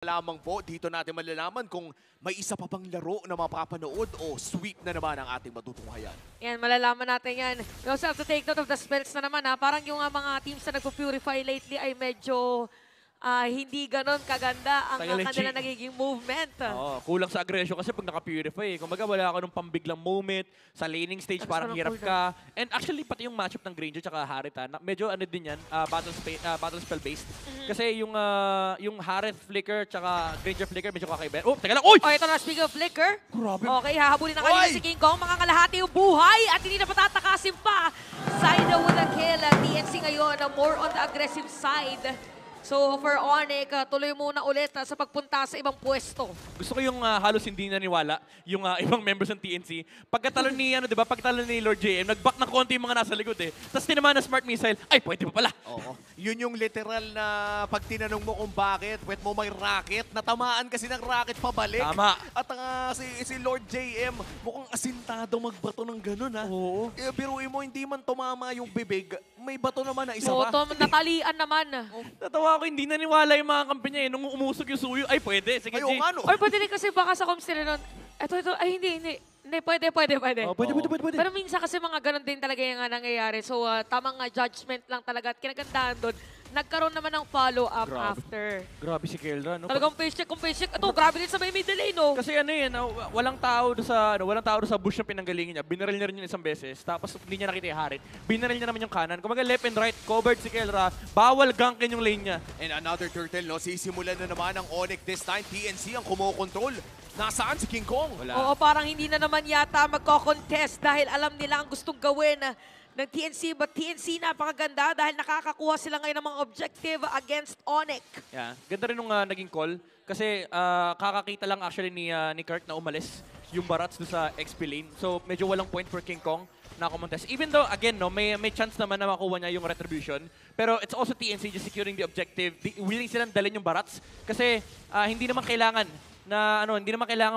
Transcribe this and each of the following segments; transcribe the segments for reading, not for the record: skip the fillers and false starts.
Lamang po, dito natin malalaman kung may isa pa bang laro na mapapanood o sweep na naman ang ating matutunghayan. Yan, malalaman natin yan. We also have to take note of the spells na naman ha. Parang yung mga teams na nagpo-purify lately ay medyo hindi ganon kaganda ang kanila nagiging movement. Oo, kulang sa aggression kasi pag naka-purify. Kumbaga wala ka nung pambiglang moment. Sa laning stage parang hirap ka. And actually pati yung matchup ng Granger tsaka Harita, medyo ano din yan, battle spell based. Kasi yung Harith Flicker tsaka Granger Flicker medyo kakaiba. Oh, teka lang! Oy! Oh, ito na, speaking of Flicker. Grabe. Okay, hahabulin na kanina si King Kong. Mga kalahati yung buhay at hindi na patatakasin pa. Saida with a kill. TNC ngayon, more on the aggressive side. So for Onyx, tuloy muna ulit sa pagpunta sa ibang pwesto. Gusto ko yung halos hindi naniwala yung ibang members ng TNC. Pagkatalo ni pagkatalo ni Lord JM, nag-back ng konti yung mga nasa likod eh. Tapos tinamaan na smart missile, ay pwede pa pala. Oo. Yun yung literal na pag tinanong mo kung bakit, pwede mo may rocket, natamaan kasi ng rocket pabalik. Tama. At si Lord JM, mukhang asintado magbato ng ganun ha. Oo. Biruin mo, hindi man tumama yung bibig, may bato naman na isa So, pa. natalian naman. Natawa ako, hindi naniwala yung mga kampi niya eh. Nung umusog yung suyo, ay pwede. Sige, Ay, oo nga no. Or pwede rin kasi baka sa comms nila nun, ito, ay hindi. Hindi, pwede. Oh, pwede. Pero minsan kasi mga ganun din talaga yung nangyayari. So, tamang judgment lang talaga. At kinagandahan doon, nagkaroon naman ng follow-up after. Grabe si Keldra, no? Talagang face check. Ito, grabe din sa may middle lane, no? Kasi walang tao doon sa bush na pinanggalingin niya. Binaril niya rin yun isang beses. Tapos hindi niya nakita yung Harit. Binaril niya naman yung kanan. Kumaga left and right, covered si Keldra. Bawal gankin yung lane niya. And another turtle, no? Sisimulan na naman ang Onyx this time. TNC ang kumokontrol. Nasaan si King Kong? Wala. Oo, parang hindi na naman yata magko-contest dahil alam nila ang gustong gawin ng TNC. But TNC napakaganda dahil nakakakuha sila ngayon ng mga objective against Onyx. Yeah. Ganda rin nung naging call. Kasi kakakita lang actually ni Kirk na umalis yung Barats doon sa XP lane. So medyo walang point for King Kong na kumontes. Even though, again, no, may chance naman na makuha niya yung retribution. Pero it's also TNC just securing the objective. Willing silang dalhin yung Barats. Kasi hindi naman kailangan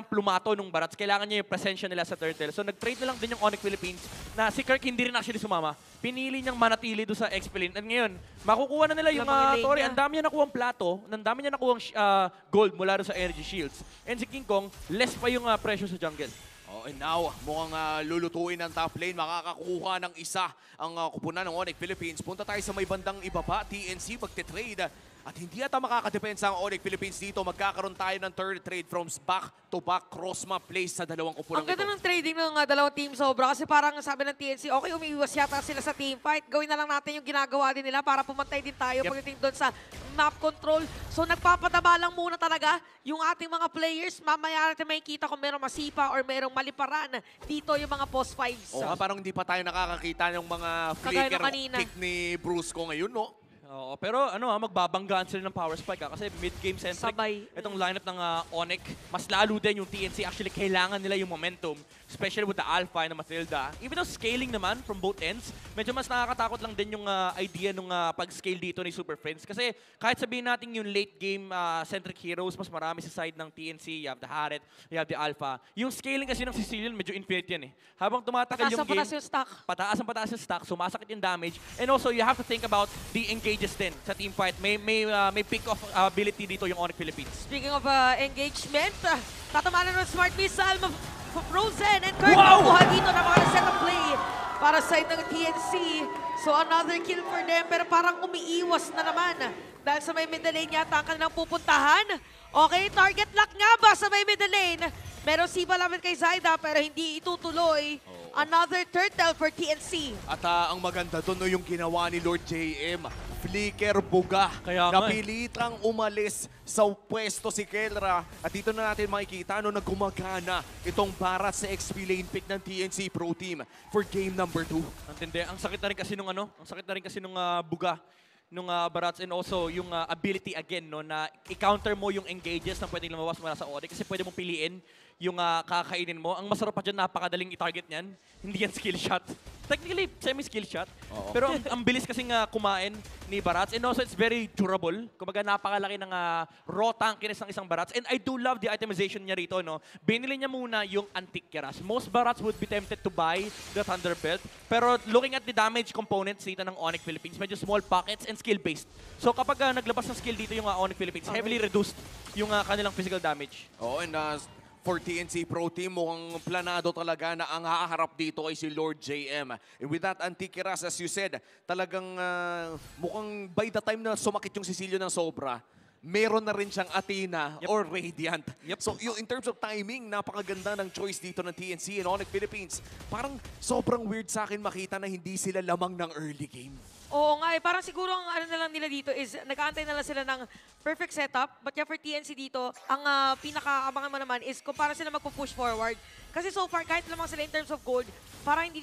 plumato nung Barats. Kailangan niya yung presensya nila sa Turtle. So nag-trade na lang din yung Onyx Philippines na si Kirk hindi rin actually sumama. Pinili niyang manatili doon sa XP lane. At ngayon, makukuha na nila yung Tori. Ang dami niya nakuha plato, ang dami niya nakuha gold mula doon sa energy shields. And si King Kong, less pa yung pressure sa jungle. Oh, and now, mukhang lulutuin ng top lane. Makakakuha ng isa ang kupunan ng Onyx Philippines. Punta tayo sa may bandang ibaba. TNC magte-trade. At hindi ata makakadepensa ang Onyx Philippines dito. Magkakaroon tayo ng third trade from back-to-back cross-map plays sa dalawang kupunan. Ang ganda ng trading ng dalawang team sobra. Kasi parang sabi ng TNC, okay, umiiwas yata sila sa team fight. Gawin na lang natin yung ginagawa din nila para pumantay din tayo pagdating doon sa map control. So nagpapadaba lang muna talaga yung ating mga players. Mamaya natin makikita kung merong masipa or merong maliparan dito yung mga post fives. Oo, parang hindi pa tayo nakakakita ng mga flicker kick ni Brusco ngayon, no? Oo, pero magbabanggaan sila ng power spike kasi mid-game centric. Sabay. Itong lineup ng Onyx, mas lalo din yung TNC. Actually, kailangan nila yung momentum, especially with the Alpha and the Matilda. Even though scaling naman from both ends, medyo mas nakakatakot lang din yung idea nung pag-scale dito ni Super Friends. Kasi kahit sabihin natin yung late game centric heroes, mas marami sa side ng TNC. You have the Harit, you have the Alpha. Yung scaling kasi ng Sicilian, medyo infinite yan eh. Habang tumatagal yung game, pataas yung stack, sumasakit yung damage. And also, you have to think about the engages din sa team fight. May pick-off ability dito yung Onyx Philippines. Speaking of engagement, tatamanan ng smart missile Frozen and Kirk wow! nakuha dito na mga set of play para side ng TNC. So another kill for them pero parang umiiwas na naman dahil sa may middle lane yata ang kanilang pupuntahan. Okay, target lock nga ba sa may middle lane? Meron siba lapit kay Zaida pero hindi itutuloy. Another turtle for TNC. At ang maganda doon no, yung ginawa ni Lord JM. Flicker buga. Kaya napilitang umalis sa pwesto si Keldra. At dito na natin makikita no, na gumagana itong Barats sa XP lane pick ng TNC Pro Team for game number 2. Antindi, ang sakit na rin kasi nung buga nung Barats and also yung ability again no na i-counter mo yung engages na pwedeng lumabas mula sa Onyx kasi pwede mong piliin yung kakainin mo. Ang masarap pa dyan, napakadaling i-target niyan. Hindi yan skill shot. Technically, semi-skill shot. Oo. Pero ang bilis kasing kumain ni Barats. And also, it's very durable. Kumbaga, napakalaki ng raw tankiness ng isang Barats. And I do love the itemization niya rito, no? Binili niya muna yung Antique Keras. Most Barats would be tempted to buy the Thunder Belt. Pero looking at the damage components dito ng Onyx Philippines, medyo small pockets and skill-based. So kapag naglabas ng skill dito yung Onyx Philippines, heavily reduced yung kanilang physical damage. Oo, and for TNC Pro Team, mukhang planado talaga na ang haharap dito ay si Lord JM. And with that, Antiquiras, as you said, talagang mukhang by the time na sumakit yung Cecilio ng sobra, meron na rin siyang Athena or Radiant. So in terms of timing, napakaganda ng choice dito ng TNC and Onyx Philippines. Parang sobrang weird sa akin makita na hindi sila lamang ng early game. Oo nga parang siguro ang ano na lang nila dito is nag-aantay na lang sila ng perfect setup. But yeah, for TNC dito, ang pinaka-abangan mo naman is kung paano sila magpo-push forward. Kasi so far, kahit lamang sila in terms of gold, parang hindi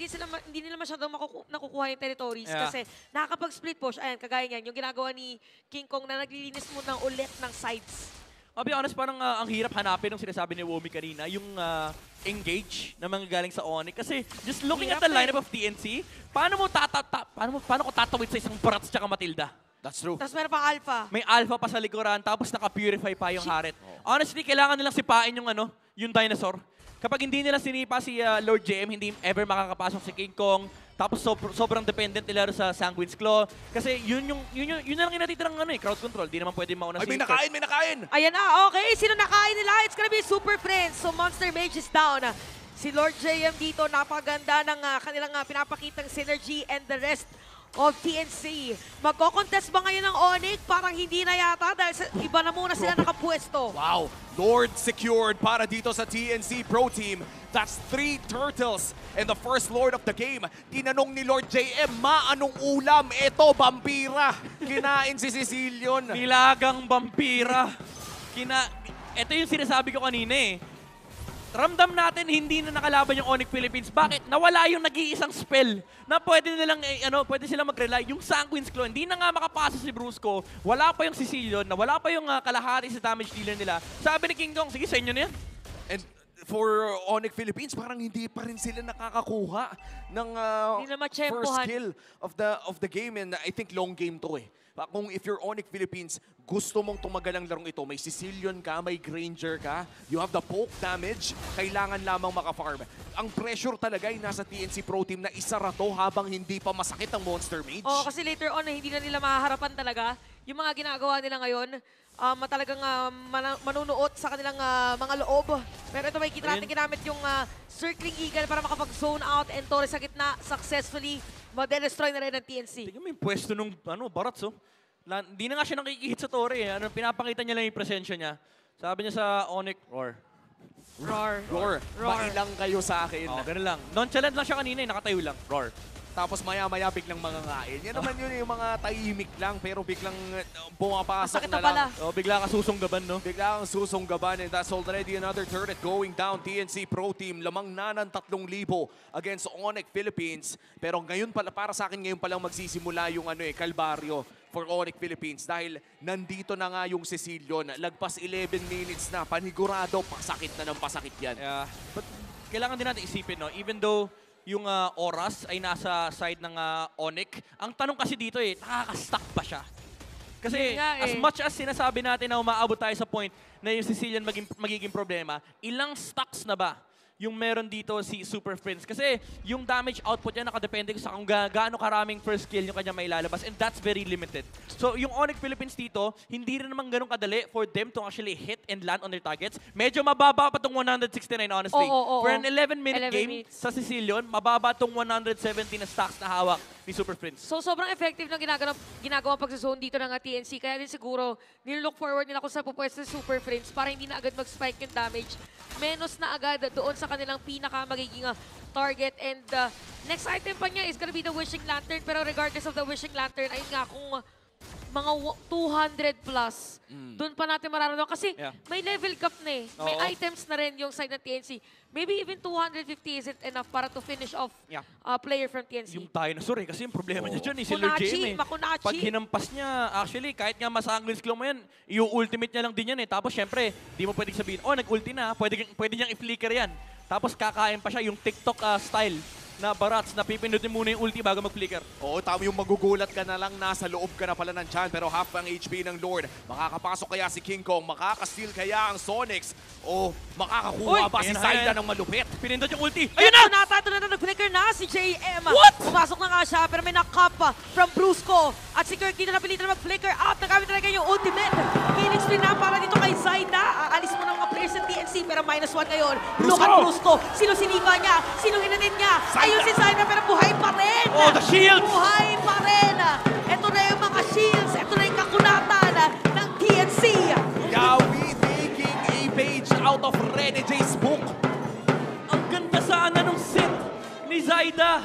nila masyadong nakukuha yung territories. Yeah. Kasi nakakapag-split push, ayan, kagaya niyan, yung ginagawa ni King Kong na naglilinis mo ng ulit ng sides. I'll be honest, parang ang hirap hanapin ng sinasabi ni Womi kanina, yung engage na mga galing sa Onyx. Kasi just looking at the lineup of TNC, paano ko tatawid sa isang Barats tsaka Matilda? That's true. Tapos meron pang Alpha. May Alpha pa sa likuran, tapos naka-purify pa yung Harit. Honestly, kailangan nilang sipain yung dinosaur. Kapag hindi nila sinipa si Lord JM, hindi ever makakapasok si King Kong. Tapos sobrang dependent nila sa Sanguine's Claw. Kasi yun na lang yung natitirang crowd control. Di naman pwede mauna Ay, si may nakain! Ayan na, okay. Sino nakain nila? It's gonna be Super Friends. So Monster Mage is down. Si Lord JM dito, napaganda ng kanilang pinapakitang synergy and the rest of TNC. Magko-contest ba ngayon ng Onyx? Parang hindi na yata dahil iba na muna sila nakapwesto. Wow! Lord secured para dito sa TNC Pro Team. That's 3 turtles and the first Lord of the game. Tinanong ni Lord JM, anong ulam? Ito, Vampira. Kinain si Cecilion. Nilagang Vampira. Ito yung sinasabi ko kanina eh. Ramdam natin hindi na nakalaban yung Onyx Philippines. Bakit? Nawala yung nag-iisang spell na pwede nilang pwede silang mag-rely. Yung Sanguine's Claw, hindi na nga makapasa si Brusco. Wala pa yung Cecilion, wala pa yung kalahati sa damage dealer nila. Sabi ni King Kong, sige, sa inyo na yan. And for Onyx Philippines, parang hindi pa rin sila nakakakuha ng Hindi na first matsyempohan. kill of the game. And I think long game to eh. Kung if you're Onyx Philippines, gusto mong tumagal ang larong ito, may Cecilion ka, may Granger ka, you have the poke damage, kailangan lamang maka-farm. Ang pressure talaga ay nasa TNC Pro Team na isara to habang hindi pa masakit ang Monster Mage. Oo, kasi later on, hindi na nila mahaharapan talaga yung mga ginagawa nila ngayon. Talagang manunuot sa kanilang mga loob. Pero ito may kita natin ginamit yung Circling Eagle para makapag-zone out and Torres sa gitna successfully ma-destroy na rin ng TNC. Tingnan mo yung pwesto nung Barats, oh. Hindi na nga siya nakikihit sa Torre. Pinapakita niya lang yung presensya niya. Sabi niya sa Onyx, roar. Roar. Mailang kayo sa akin. Oh, ganun lang. Nonchalant lang siya kanina, nakatayo lang. Roar. Tapos maya-maya biglang mangangain. Yan naman yun yung mga tahimik lang pero biglang pumapasok Masakit na na pala. lang. Oh, bigla ka susunggaban, no? Bigla kang susunggaban and that's already another turret going down. TNC Pro Team lamang na ng 3,000 against Onyx Philippines. Pero ngayon pala, para sa akin ngayon palang magsisimula yung kalbaryo for Onyx Philippines dahil nandito na nga yung Cecilion. Lagpas 11 minutes na, panigurado, pasakit na ng pasakit yan. Yeah. But kailangan din natin isipin, no? Even though yung oras ay nasa side ng Onyx, ang tanong kasi dito nakaka-stuck ba siya? Kasi Yun nga as much as sinasabi natin na umaabot tayo sa point na yung Cecilion magiging problema, ilang stocks na ba yung meron dito si Super Prince? Kasi yung damage output niya nakadepende sa kung gaano karaming first kill yung kanya mailalabas and that's very limited. So yung Onyx Philippines dito, hindi rin naman ganun kadali for them to actually hit and land on their targets. Medyo mababa pa tong 169 honestly. Oo. For an 11-minute 11 game minutes. sa Cecilion, mababa tong 170 na stocks na hawak ni Super Prince. So sobrang effective ng ginagawa pag-zone dito ng TNC. Kaya din siguro, nilook forward nila kung saan pupwesto si Super Friends para hindi na agad mag-spike yung damage. Menos na agad doon sa kanilang pinaka magiging target. And next item pa niya is gonna be the Wishing Lantern. Pero regardless of the Wishing Lantern, ayun nga, kung mga 200 plus. Doon pa natin mararamdaman. Kasi Yeah. may level cap na eh. May Oo. items na rin yung side ng TNC. Maybe even 250 isn't enough para to finish off Yeah. player from TNC. Yung dinosaur kasi yung problema niya dyan si Lord Kunachi, JM Makunachi. Pag hinampas niya, actually, kahit nga masanglins claw mo yan, i-ultimate niya lang din yan eh. Tapos syempre, di mo pwedeng sabihin, oh, nag-ulti na, pwede niyang i-flicker yan. Tapos kakain pa siya yung TikTok style na barats na pipindutin muna yung ulti bago mag-flicker. Oo, tama yung magugulat ka na lang, nasa loob ka na pala ng Chan, pero half ang HP ng Lord. Makakapasok kaya si King Kong, makakasteal kaya ang Sonics, o makakakuha Uy, ba si ayan na, Zaida ayan. ng malupit? Pinindot yung ulti. Ayun Ayun na! Ito na nag-flicker na si JM. What? Pumasok na nga siya, pero may knock-up from Brusco. At si Kirk dito napilitan na mag-flicker out. Nagamit talaga yung ultimate. Healing spin na para dito kay Zaida. Aalis mo ng mga players sa TNC, pero -1 ngayon. Look at Brusco. Sino sinipa niya? Sino hinanin niya? Zaida. Ayun si Zaida, pero buhay pa rin. Oh, the shields! Buhay pa rin. Ito na yung mga shields. Ito na yung kakunatan ng TNC. Yawi taking a page out of Rene J's book. Ang ganda sana nung set ni Zaida.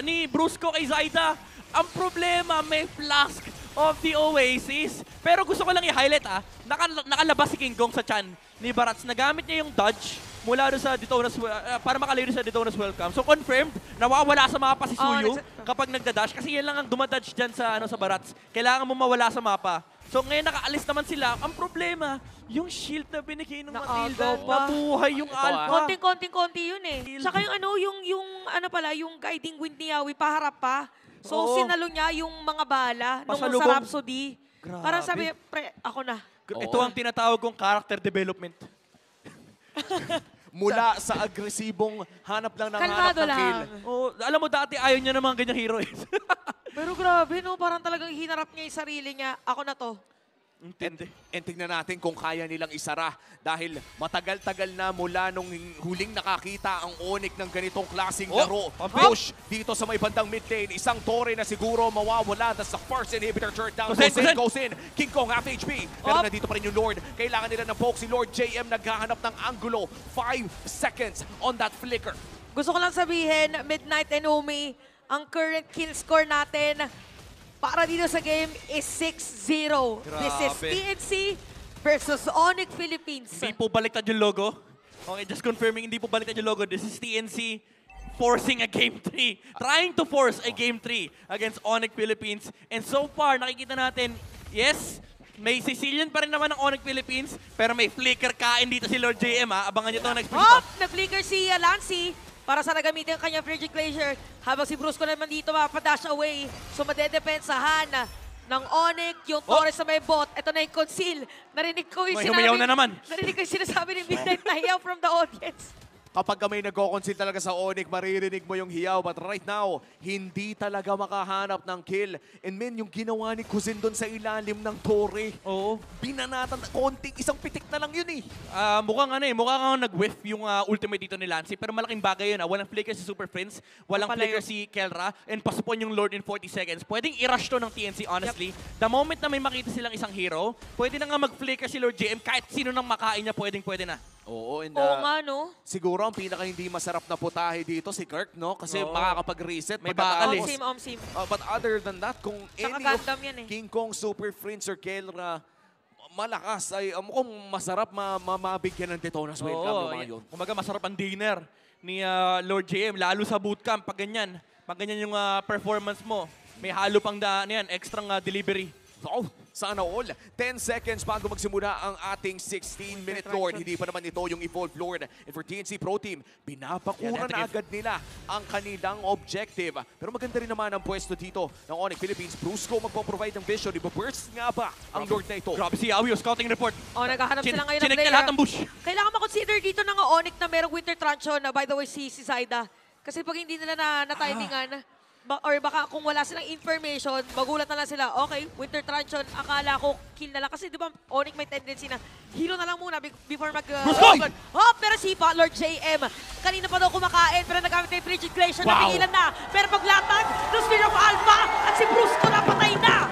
Ni Brusco kay Zaida. Ang problema, may flask of the Oasis. Pero gusto ko lang i-highlight nakalabas si King Kong sa Chan ni Barats. Nagamit niya yung dodge mula doon sa Detona's para makalayo sa Detona's Welcome. So confirmed, nawawala sa mapa si Suyu kapag nagda-dash. Kasi yan lang ang dumadodge dyan sa, sa Barats. Kailangan mo mawala sa mapa. So ngayon nakaalis naman sila. Ang problema, yung shield na binigay ng Matilda, Naagaw pa. nabuhay yung Alpha. Konting-konti yun eh. Tsaka yung guiding wind ni Yawi, paharap pa. So, Oo. sinalo niya yung mga bala nung Pasalubong. sa Rhapsody. Grabe. Parang sabi, pre, ako na. Ito ang tinatawag kong character development. Mula sa agresibong hanap lang ng Kalmado hanap ng kill. lang. Oh, alam mo dati ayaw niya ng mga ganyang hero eh. Pero grabe, no? Parang talagang hinarap niya yung sarili niya. Ako na to. Intindi. And tingnan natin kung kaya nilang isara dahil matagal-tagal na mula nung huling nakakita ang Onyx ng ganitong klaseng laro. Push dito sa may bandang mid lane. Isang tore na siguro mawawala sa first inhibitor third down. Kusin. Goes in. King Kong half HP. Pero nandito pa rin yung Lord. Kailangan nila ng poke. Si Lord JM naghahanap ng angulo. 5 seconds on that flicker. Gusto ko lang sabihin, Midnight and Umi, ang current kill score natin para dito sa game is 6-0. This is Grabe. TNC versus Onyx Philippines. Hindi po baliktad yung logo. Okay, just confirming, hindi po baliktad yung logo. This is TNC forcing a Game 3. Trying to force a Game 3 against Onyx Philippines. And so far, nakikita natin, yes, may Sicilian pa rin naman ng Onyx Philippines, pero may flicker kain dito si Lord JM ha. Abangan nyo ito next week. Nag-flicker si Lancy para sana gamitin ang kanyang Frigid Glacier. Habang si Brusco naman dito mapadash away. So madedepensahan ng Onyx, yung Torres sa may bot. Ito na yung conceal. Narinig ko yung May humayaw na naman. Narinig ko yung sinasabi ni Midnight na hiyaw from the audience. Kapag may nagko-concede talaga sa Onyx, maririnig mo yung hiyaw. But right now, hindi talaga makahanap ng kill. And men, yung ginawa ni Cousin doon sa ilalim ng tore. Oo. Binanatan, konting isang pitik na lang yun eh. Mukhang nag-whiff yung ultimate dito ni Lancy. Pero malaking bagay yun. Walang flicker si Super Prince, walang Papalayo. flicker si Kelra, and pasupon yung Lord in 40 seconds. Pwedeng i-rush to ng TNC, honestly. The moment na may makita silang isang hero, pwede na nga mag-flicker si Lord JM. Kahit sino nang makain niya, pwede na. Oo, and Oo nga, no? siguro ang pinaka hindi masarap na putahe dito si Kirk, no? Kasi Oo. makakapag-reset. May pagkatapos. bakal eh. Omsim. But other than that, kung Tsaka any of Gundam yan eh. King Kong, Super Prince, or Kelra malakas, ay mukhang masarap mabigyan ng Detona's welcome yung mga yun. Kumaga masarap ang dinner ni Lord JM, lalo sa bootcamp, pag ganyan yung performance mo. May halo pang extra delivery. Oh, sana all. 10 seconds bago magsimula ang ating 16-minute Lord. Hindi pa naman ito yung Evolved Lord. And for TNC Pro Team, pinapakura na agad nila ang kanilang objective. Pero maganda rin naman ang pwesto dito ng Onyx Philippines. Brusco magpo-provide ng vision. Iba-burst nga ba ang Lord na ito? Grabe si Yawi, scouting report. Naghahanap sila ngayon ng Chinek player. niya lahat ng bush. Kailangan makonsider dito ng Onyx na merong Winter Truncheon na by the way si Zaida. Kasi pag hindi nila na-timingan, or baka kung wala silang information, magulat na lang sila, okay, Winter Truncheon, akala ko kill na lang. Kasi di ba Onyx may tendency na hero na lang muna before mag... pero si Lord JM, kanina pa daw kumakain, pero nagamit na yung Frigid Glacier, napigilan na. Pero paglatag, the Sphere of Alpha, at si Brusco napatay na!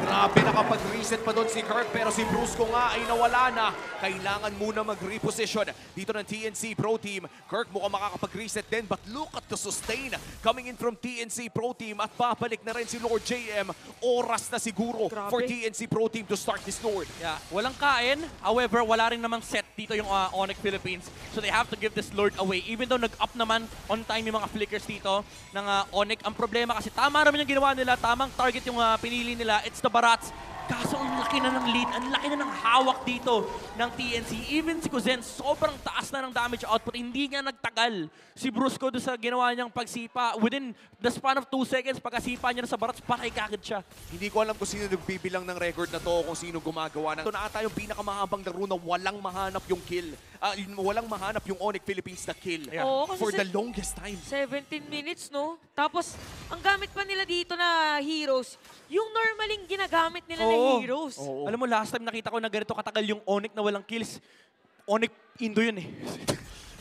Grabe, Makakapag-reset pa doon si Kirk pero si Brusco nga ay nawala na. Kailangan muna mag-reposition dito ng TNC Pro Team. Kirk mukhang makakapag-reset din but look at the sustain coming in from TNC Pro Team at babalik na rin si Lord JM. Oras na siguro Grabe. for TNC Pro Team to start this Lord. Yeah, walang kain. However, wala rin namang set dito yung Onyx Philippines. So they have to give this Lord away. Even though nag-up naman on time yung mga flickers dito ng Onyx. Ang problema kasi tama naman yung ginawa nila. Tamang target yung pinili nila. It's the Barats. Kaso ang laki na ng lead, ang laki na ng hawak dito ng TNC. Even si Kuzen, sobrang taas na ng damage output. Hindi nga nagtagal si Brusco doon sa ginawa niyang pagsipa. Within the span of 2 seconds, pagkasipa niya na sa Barats, patay kagad siya. Hindi ko alam kung sino nagbibilang ng record na to o kung sino gumagawa. Ito na ata yung pinakamahabang laro na walang mahanap yung kill. Walang mahanap yung Onyx Philippines na kill. Yeah. Oo, kasi For the longest time. 17 minutes, no? Tapos, ang gamit pa nila dito na heroes, yung normaling ginagamit nila na heroes. Oo. Alam mo, last time nakita ko na ganito katagal yung Onyx na walang kills. Onyx Indo yun eh.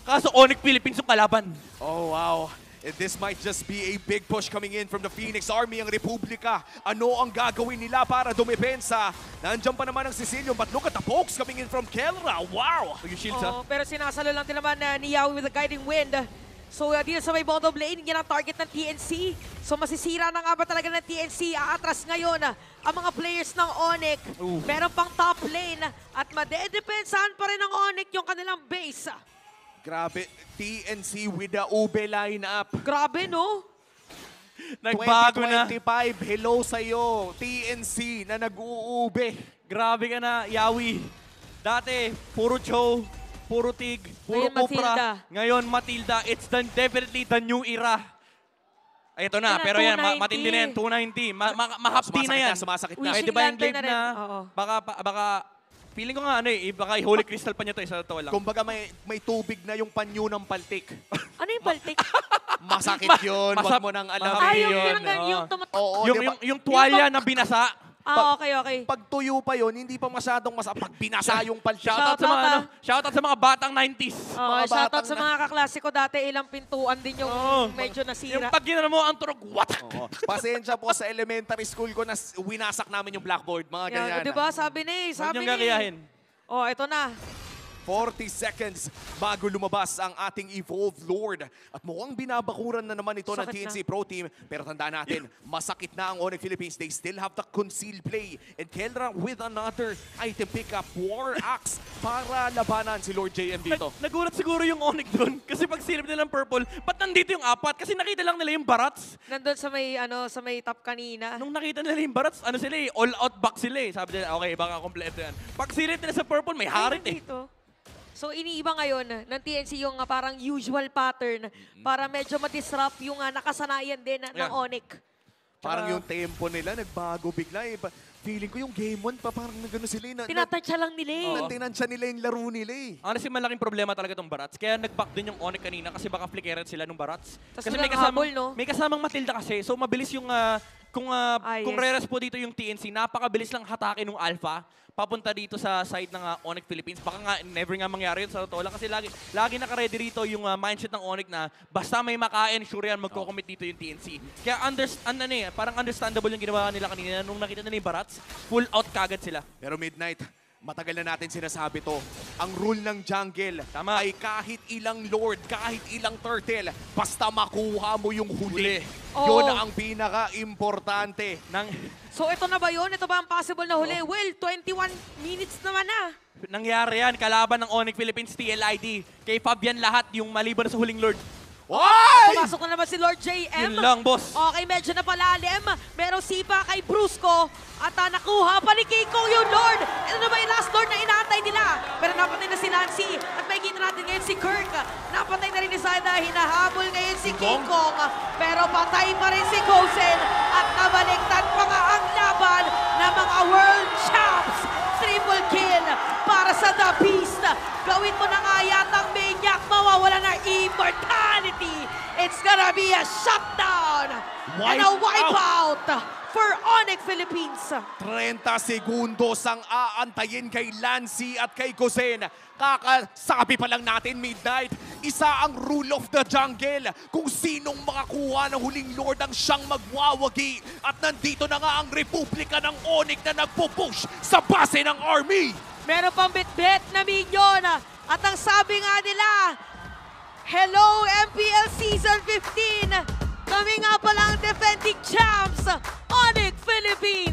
Kaso Onyx Philippines yung kalaban. Oh, wow. And this might just be a big push coming in from the Phoenix Army, ang Republika. Ano ang gagawin nila para dumepensa? Nandiyan pa naman ang Sicilian, but look at the pokes coming in from Kelra. Wow! Yung shields Oo, pero sinasalo lang din naman ni Yawi with the guiding wind. So dito sa may bottom lane, yan ang target ng TNC. So masisira na nga ba talaga ng TNC? Aatras ngayon ang mga players ng Onyx. Meron pang top lane at madedepensahan pa rin ng Onyx yung kanilang base. Grabe, TNC with the Ube lineup. Grabe, no? Nagbago na. 2025, hello sa'yo, TNC na nag-uube. Grabe ka na, Yawi. Dati, puro Joe, puro Tig, puro Ngayon, Cupra. Matilda. Ngayon, Matilda. It's definitely the new era. Ay, ito na. Ito na, Pero yan, 290. matindi na yan. 290. Mahapdi na yan. Sumasakit na. Pwede ba yung Vigilante glaive na rin. na? Oo. Baka, feeling ko nga ano eh, baka Holy Crystal pa niya to, isa to lang. Kumbaga may tubig na yung panyo ng paltik. Ano yung baltik? Masakit yun, wag mo nang alamin. Mahapdi Yung yun, tinanggal, oo. yung tumatak. Oo, yung, di ba? yung tuwalya na binasa. Okay. Pag tuyo pa yun, hindi pa masyadong Pag binasa yung paltik. Shoutout sa mga, Shoutout, shoutout sa mga batang 90s. Mga Shoutout batang sa mga kaklasiko dati, ilang pintuan din yung Oo. medyo Yung nasira. pag ginano mo ang turog, what? Oo. Pasensya po sa elementary school ko na winasak namin yung blackboard. Mga ganyan. Di ba? Sabi ni, Huwag sabi niyong gagayahin. Oh, ito na. 40 seconds bago lumabas ang ating Evolved Lord. At mukhang binabakuran na naman ito ng Sakit TNC Pro Team. Pero tandaan natin, masakit na ang Onyx Philippines. They still have the concealed play. And Kelra with another item pickup, War Axe, para labanan si Lord JM dito. Nagulat siguro yung Onyx doon. Kasi pag silip nila ng purple, ba't nandito yung apat? Kasi nakita lang nila yung Barats. Nandun sa may top kanina. Nung nakita nila yung Barats, ano sila eh, all out back sila eh. Sabi nila, okay, baka kompleto yan. Pag silip nila sa purple, may harit eh. Dito. So iniiba ngayon ng TNC yung parang usual pattern para medyo ma-disrupt yung nakasanayan din ng Yeah. Onyx. Parang yung tempo nila nagbago bigla eh. Feeling ko yung game 1 pa parang nagano sila eh. Tinatansya lang nila eh. Oo. Nantinansya nila yung laro nila eh. Honestly, malaking problema talaga itong Barats. Kaya nag-back din yung Onyx kanina kasi baka flickeran sila nung Barats. Tas Kasi walang habol, no? may kasamang Matilda kasi. So mabilis yung, kung yes. re-respo dito yung TNC, napakabilis lang hatake ng Alpha papunta dito sa side ng Onyx Philippines. Baka nga, never nga mangyari yun sa totoo lang. Kasi lagi naka-ready rito yung mindset ng Onyx na basta may makain, sure yan, magko-commit dito yung TNC. Kaya parang understandable yung ginawa nila kanina. Nung nakita nila yung Barats, full out kagad sila. Pero Midnight, matagal na natin sinasabi to. Ang rule ng jungle Tama. ay kahit ilang lord, kahit ilang turtle, basta makuha mo yung huli. Oo. Yun ang pinaka-importante. So ito na ba yun? Ito ba ang possible na huli? Well, 21 minutes naman na. Nangyari yan, kalaban ng Onyx Philippines TLID. Kay Fabian lahat, yung maliban sa huling Lord. Why? Pumasok na naman si Lord JM. Yun lang, boss. Okay, medyo napalalim. Merong sipa kay Brusco. At nakuha pa ni Kiko yung Lord. Ito na ba yung last Lord na inaantay nila? Pero napatay na si Nancy. At may kita natin ngayon si Kirk. Napatay na rin ni Sada. Hinahabol ngayon si Kingkong. Pero patay pa rin si Gosen. At nabaliktad pa nga ang laban ng mga World Champs. Triple kill para sa The Beast. Gawin mo na nga yatang maniac. Mawawala na immortality. It's gonna be a shutdown. And a wipeout for Onyx Philippines. 30 segundos ang aantayin kay Lancy at kay Gozen. Kakasabi pa lang natin, Midnight, isa ang rule of the jungle. Kung sinong makakuha ng huling Lord ang siyang magwawagi. At nandito na nga ang Republika ng Onyx na nagpo-push sa base ng army. Meron pang bit-bit na minion. At ang sabi nga nila, hello MPL Season 15! Kami nga pala ang defending champs, Onyx Philippines!